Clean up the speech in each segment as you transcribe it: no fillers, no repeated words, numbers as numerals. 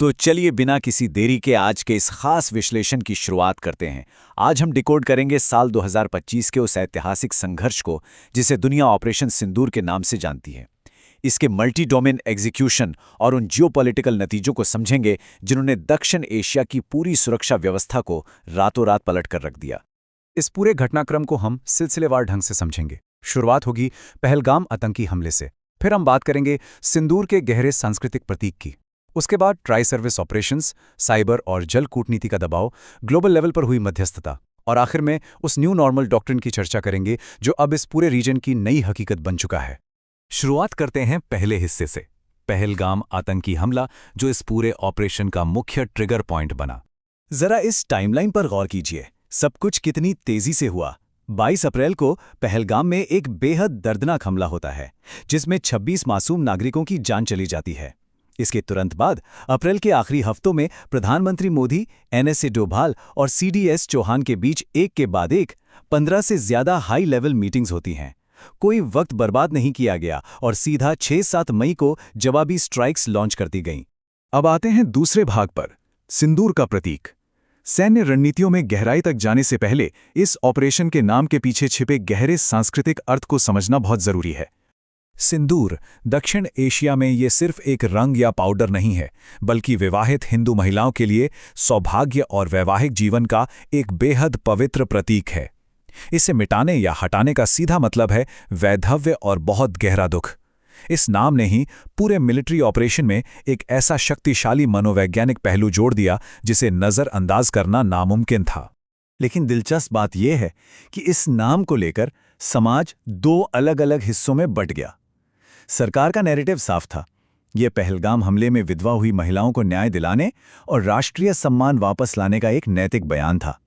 तो चलिए बिना किसी देरी के आज के इस खास विश्लेषण की शुरुआत करते हैं। आज हम डिकोड करेंगे साल 2025 के उस ऐतिहासिक संघर्ष को जिसे दुनिया ऑपरेशन सिंदूर के नाम से जानती है। इसके मल्टी डोमेन एग्जीक्यूशन और उन जियोपॉलिटिकल नतीजों को समझेंगे जिन्होंने दक्षिण एशिया की पूरी सुरक्षा व्यवस्था को रातों रात पलट कर रख दिया। इस पूरे घटनाक्रम को हम सिलसिलेवार ढंग से समझेंगे। शुरुआत होगी पहलगाम आतंकी हमले से, फिर हम बात करेंगे सिंदूर के गहरे सांस्कृतिक प्रतीक की। उसके बाद ट्राई सर्विस ऑपरेशंस, साइबर और जल कूटनीति का दबाव, ग्लोबल लेवल पर हुई मध्यस्थता, और आखिर में उस न्यू नॉर्मल डॉक्ट्रिन की चर्चा करेंगे जो अब इस पूरे रीजन की नई हकीकत बन चुका है। शुरुआत करते हैं पहले हिस्से से, पहलगाम आतंकी हमला, जो इस पूरे ऑपरेशन का मुख्य ट्रिगर पॉइंट बना। जरा इस टाइमलाइन पर गौर कीजिए, सब कुछ कितनी तेजी से हुआ। 22 अप्रैल को पहलगाम में एक बेहद दर्दनाक हमला होता है जिसमें 26 मासूम नागरिकों की जान चली जाती है। इसके तुरंत बाद अप्रैल के आखिरी हफ्तों में प्रधानमंत्री मोदी, एनएसए डोभाल और सीडीएस चौहान के बीच एक के बाद एक 15 से ज्यादा हाई लेवल मीटिंग्स होती हैं। कोई वक्त बर्बाद नहीं किया गया और सीधा 6-7 मई को जवाबी स्ट्राइक्स लॉन्च कर दी गईं। अब आते हैं दूसरे भाग पर, सिंदूर का प्रतीक। सैन्य रणनीतियों में गहराई तक जाने से पहले इस ऑपरेशन के नाम के पीछे छिपे गहरे सांस्कृतिक अर्थ को समझना बहुत जरूरी है। सिंदूर दक्षिण एशिया में ये सिर्फ एक रंग या पाउडर नहीं है, बल्कि विवाहित हिंदू महिलाओं के लिए सौभाग्य और वैवाहिक जीवन का एक बेहद पवित्र प्रतीक है। इसे मिटाने या हटाने का सीधा मतलब है वैधव्य और बहुत गहरा दुख। इस नाम ने ही पूरे मिलिट्री ऑपरेशन में एक ऐसा शक्तिशाली मनोवैज्ञानिक पहलू जोड़ दिया जिसे नज़रअंदाज करना नामुमकिन था। लेकिन दिलचस्प बात यह है कि इस नाम को लेकर समाज दो अलग अलग हिस्सों में बंट गया। सरकार का नैरेटिव साफ था, यह पहलगाम हमले में विधवा हुई महिलाओं को न्याय दिलाने और राष्ट्रीय सम्मान वापस लाने का एक नैतिक बयान था।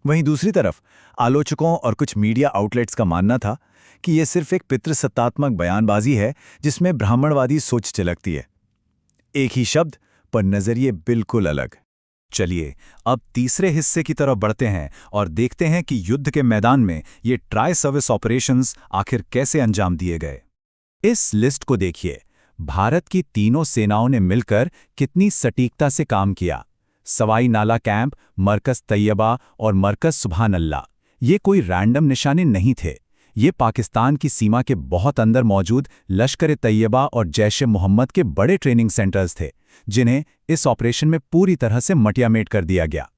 वहीं दूसरी तरफ आलोचकों और कुछ मीडिया आउटलेट्स का मानना था कि यह सिर्फ एक पितृसत्तात्मक बयानबाजी है जिसमें ब्राह्मणवादी सोच झलकती है। एक ही शब्द पर नजरिए बिल्कुल अलग। चलिए अब तीसरे हिस्से की तरफ बढ़ते हैं और देखते हैं कि युद्ध के मैदान में ये ट्राई सर्विस ऑपरेशंस आखिर कैसे अंजाम दिए गए। इस लिस्ट को देखिए, भारत की तीनों सेनाओं ने मिलकर कितनी सटीकता से काम किया। सवाई नाला कैंप, मरकज तैयबा और मरकज सुभान अल्लाह, ये कोई रैंडम निशाने नहीं थे। ये पाकिस्तान की सीमा के बहुत अंदर मौजूद लश्कर तैयबा और जैश मोहम्मद के बड़े ट्रेनिंग सेंटर्स थे, जिन्हें इस ऑपरेशन में पूरी तरह से मटियामेट कर दिया गया।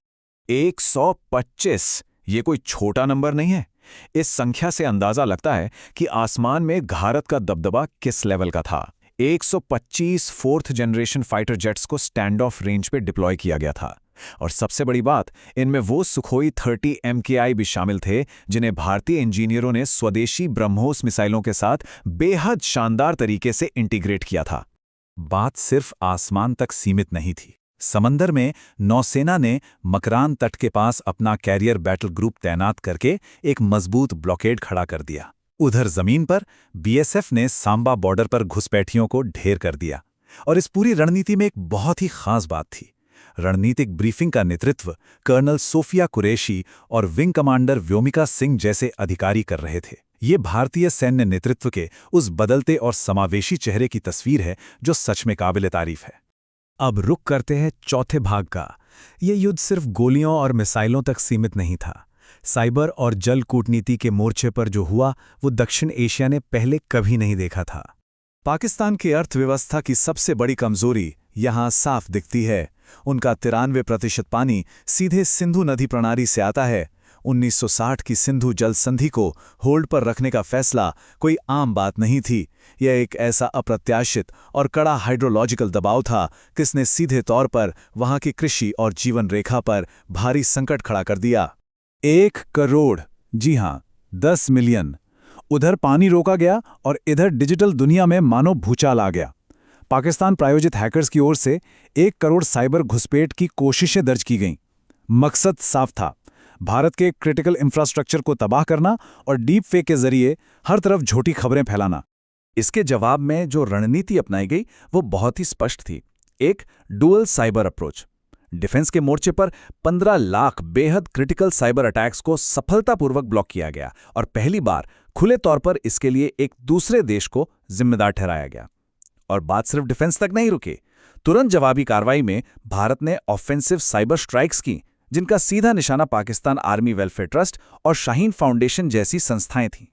125, ये कोई छोटा नंबर नहीं है। इस संख्या से अंदाजा लगता है कि आसमान में भारत का दबदबा किस लेवल का था। 125 फोर्थ जनरेशन फाइटर जेट्स को स्टैंड ऑफ रेंज पे डिप्लॉय किया गया था। और सबसे बड़ी बात, इनमें वो सुखोई 30 MKI भी शामिल थे जिन्हें भारतीय इंजीनियरों ने स्वदेशी ब्रह्मोस मिसाइलों के साथ बेहद शानदार तरीके से इंटीग्रेट किया था। बात सिर्फ आसमान तक सीमित नहीं थी। समंदर में नौसेना ने मकरान तट के पास अपना कैरियर बैटल ग्रुप तैनात करके एक मजबूत ब्लॉकेड खड़ा कर दिया। उधर जमीन पर BSF ने सांबा बॉर्डर पर घुसपैठियों को ढेर कर दिया। और इस पूरी रणनीति में एक बहुत ही खास बात थी। रणनीतिक ब्रीफिंग का नेतृत्व कर्नल सोफिया कुरैशी और विंग कमांडर व्योमिका सिंह जैसे अधिकारी कर रहे थे। ये भारतीय सैन्य नेतृत्व के उस बदलते और समावेशी चेहरे की तस्वीर है जो सच में काबिल तारीफ है। अब रुक करते हैं चौथे भाग का। ये युद्ध सिर्फ गोलियों और मिसाइलों तक सीमित नहीं था। साइबर और जल कूटनीति के मोर्चे पर जो हुआ वो दक्षिण एशिया ने पहले कभी नहीं देखा था। पाकिस्तान की अर्थव्यवस्था की सबसे बड़ी कमजोरी यहाँ साफ दिखती है। उनका 93% पानी सीधे सिंधु नदी प्रणाली से आता है। 1960 की सिंधु जल संधि को होल्ड पर रखने का फैसला कोई आम बात नहीं थी। यह एक ऐसा अप्रत्याशित और कड़ा हाइड्रोलॉजिकल दबाव था जिसने सीधे तौर पर वहां की कृषि और जीवन रेखा पर भारी संकट खड़ा कर दिया। 1 करोड़, जी हां 10 मिलियन, उधर पानी रोका गया और इधर डिजिटल दुनिया में मानो भूचाल आ गया। पाकिस्तान प्रायोजित हैकर्स की ओर से 1 करोड़ साइबर घुसपैठ की कोशिशें दर्ज की गईं। मकसद साफ था, भारत के क्रिटिकल इंफ्रास्ट्रक्चर को तबाह करना और डीप फेक के जरिए हर तरफ झूठी खबरें फैलाना। इसके जवाब में जो रणनीति अपनाई गई वो बहुत ही स्पष्ट थी। एक डुअल साइबर अप्रोच। डिफेंस के मोर्चे पर 15 लाख बेहद क्रिटिकल साइबर अटैक्स को सफलतापूर्वक ब्लॉक किया गया और पहली बार खुले तौर पर इसके लिए एक दूसरे देश को जिम्मेदार ठहराया गया। और बात सिर्फ डिफेंस तक नहीं रुकी। तुरंत जवाबी कार्रवाई में भारत ने ऑफेंसिव साइबर स्ट्राइक्स की, जिनका सीधा निशाना पाकिस्तान आर्मी वेलफेयर ट्रस्ट और शाहीन फाउंडेशन जैसी संस्थाएं थीं।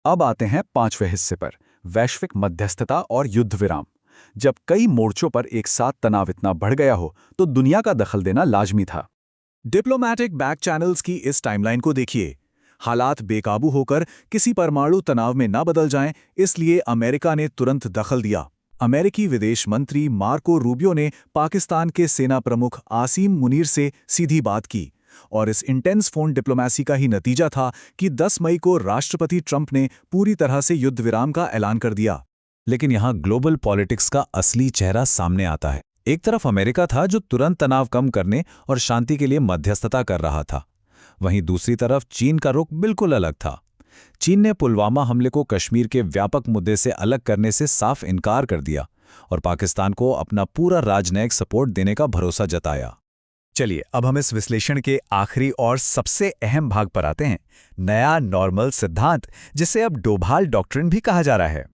अब आते हैं 5वें हिस्से पर, वैश्विक मध्यस्थता और युद्ध विराम। जब कई मोर्चों पर एक साथ तनाव इतना बढ़ गया हो तो दुनिया का दखल देना लाजमी था। डिप्लोमैटिक बैक चैनल्स की इस टाइमलाइन को देखिए। हालात बेकाबू होकर किसी परमाणु तनाव में न बदल जाएं, इसलिए अमेरिका ने तुरंत दखल दिया। अमेरिकी विदेश मंत्री मार्को रूबियो ने पाकिस्तान के सेना प्रमुख आसिम मुनीर से सीधी बात की, और इस इंटेंस फोन डिप्लोमेसी का ही नतीजा था कि 10 मई को राष्ट्रपति ट्रंप ने पूरी तरह से युद्ध विराम का ऐलान कर दिया। लेकिन यहाँ ग्लोबल पॉलिटिक्स का असली चेहरा सामने आता है। एक तरफ अमेरिका था जो तुरंत तनाव कम करने और शांति के लिए मध्यस्थता कर रहा था, वहीं दूसरी तरफ चीन का रुख बिल्कुल अलग था। चीन ने पुलवामा हमले को कश्मीर के व्यापक मुद्दे से अलग करने से साफ इनकार कर दिया और पाकिस्तान को अपना पूरा राजनयिक सपोर्ट देने का भरोसा जताया। चलिए अब हम इस विश्लेषण के आखिरी और सबसे अहम भाग पर आते हैं, नया नॉर्मल सिद्धांत, जिसे अब डोभाल डॉक्ट्रिन भी कहा जा रहा है।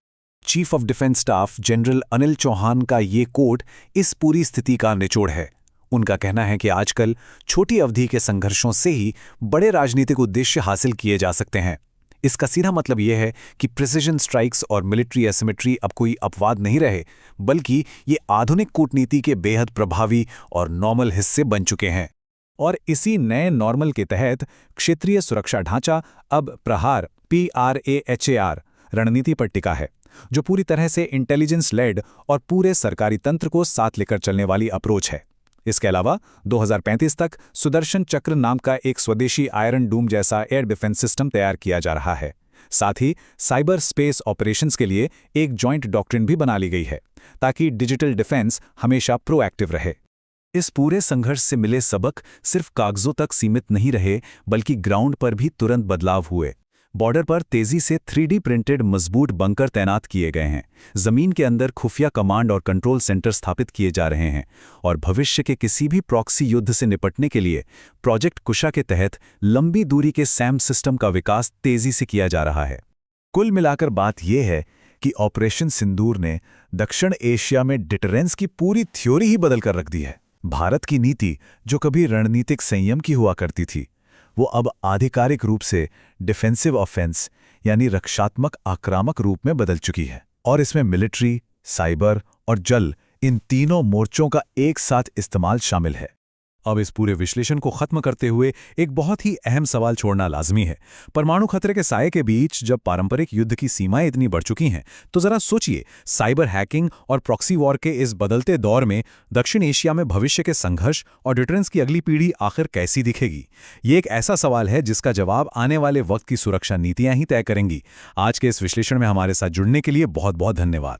Chief of defence staff general Anil Chauhan का ये कोट इस पूरी स्थिति का निचोड़ है। उनका कहना है कि आजकल छोटी अवधि के संघर्षों से ही बड़े राजनीतिक उद्देश्य हासिल किए जा सकते हैं। इसका सीधा मतलब यह है कि प्रिसिजन स्ट्राइक्स और मिलिट्री एसिमेट्री अब कोई अपवाद नहीं रहे, बल्कि ये आधुनिक कूटनीति के बेहद प्रभावी और नॉर्मल हिस्से बन चुके हैं। और इसी नए नॉर्मल के तहत क्षेत्रीय सुरक्षा ढांचा अब प्रहार PRAHAR रणनीति पर टिका है, जो पूरी तरह से इंटेलिजेंस लेड और पूरे सरकारी तंत्र को साथ लेकर चलने वाली अप्रोच है। इसके अलावा 2035 तक सुदर्शन चक्र नाम का एक स्वदेशी आयरन डूम जैसा एयर डिफेंस सिस्टम तैयार किया जा रहा है। साथ ही साइबर स्पेस ऑपरेशंस के लिए एक जॉइंट डॉक्ट्रिन भी बना ली गई है, ताकि डिजिटल डिफेंस हमेशा प्रोएक्टिव रहे। इस पूरे संघर्ष से मिले सबक सिर्फ कागजों तक सीमित नहीं रहे, बल्कि ग्राउंड पर भी तुरंत बदलाव हुए। बॉर्डर पर तेजी से 3D प्रिंटेड मजबूत बंकर तैनात किए गए हैं, जमीन के अंदर खुफिया कमांड और कंट्रोल सेंटर स्थापित किए जा रहे हैं, और भविष्य के किसी भी प्रॉक्सी युद्ध से निपटने के लिए प्रोजेक्ट कुशा के तहत लंबी दूरी के सैम सिस्टम का विकास तेजी से किया जा रहा है। कुल मिलाकर बात यह है कि ऑपरेशन सिंदूर ने दक्षिण एशिया में डिटरेंस की पूरी थ्योरी ही बदल कर रख दी है। भारत की नीति, जो कभी रणनीतिक संयम की हुआ करती थी, वो अब आधिकारिक रूप से डिफेंसिव ऑफेंस यानी रक्षात्मक आक्रामक रूप में बदल चुकी है, और इसमें मिलिट्री, साइबर और जल, इन तीनों मोर्चों का एक साथ इस्तेमाल शामिल है। अब इस पूरे विश्लेषण को खत्म करते हुए एक बहुत ही अहम सवाल छोड़ना लाजमी है। परमाणु खतरे के साये के बीच जब पारंपरिक युद्ध की सीमाएं इतनी बढ़ चुकी हैं, तो जरा सोचिए, साइबर हैकिंग और प्रॉक्सी वॉर के इस बदलते दौर में दक्षिण एशिया में भविष्य के संघर्ष और डिटरेंस की अगली पीढ़ी आखिर कैसी दिखेगी? ये एक ऐसा सवाल है जिसका जवाब आने वाले वक्त की सुरक्षा नीतियां ही तय करेंगी। आज के इस विश्लेषण में हमारे साथ जुड़ने के लिए बहुत बहुत धन्यवाद।